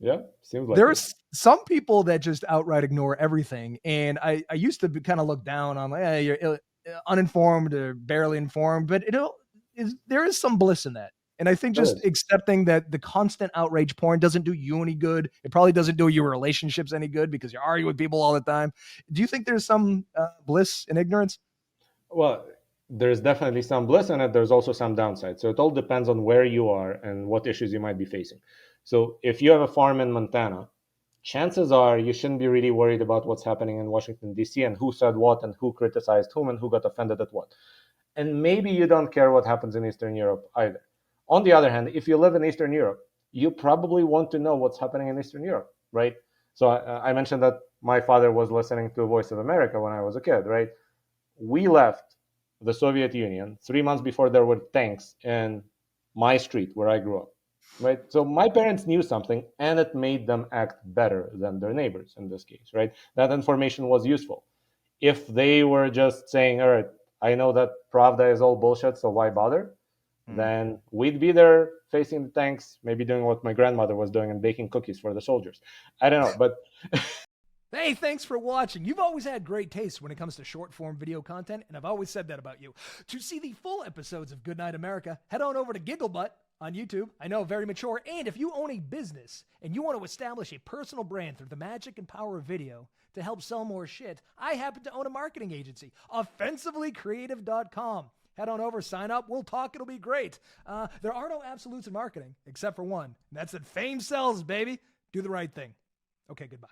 Yeah, seems like it. There's some people that just outright ignore everything. And I used to kind of look down on, like, hey, you're uninformed or barely informed, but there is some bliss in that. And I think There just is. accepting that the constant outrage porn doesn't do you any good. It probably doesn't do your relationships any good because you're arguing with people all the time. Do you think there's some bliss in ignorance? Well, there's definitely some bliss in it. There's also some downside. So it all depends on where you are and what issues you might be facing. So if you have a farm in Montana, chances are you shouldn't be really worried about what's happening in Washington, D.C. and who said what and who criticized whom and who got offended at what. And maybe you don't care what happens in Eastern Europe either. On the other hand, if you live in Eastern Europe, you probably want to know what's happening in Eastern Europe, right? So I mentioned that my father was listening to Voice of America when I was a kid, right? We left the Soviet Union 3 months before there were tanks in my street where I grew up, right? So my parents knew something and it made them act better than their neighbors in this case, right? That information was useful. If they were just saying, all right, I know that Pravda is all bullshit, so why bother? Then we'd be there facing the tanks, maybe doing what my grandmother was doing and baking cookies for the soldiers. I don't know, but Hey, thanks for watching. You've always had great taste when it comes to short form video content, and I've always said that about you. To see the full episodes of Goodnight America, head on over to Gigglebutt on YouTube. I know, very mature. And if you own a business and you want to establish a personal brand through the magic and power of video to help sell more shit, I happen to own a marketing agency, offensivelycreative.com. Head on over, sign up. We'll talk. It'll be great. There are no absolutes in marketing, except for one. And that's that fame sells, baby. Do the right thing. Okay, goodbye.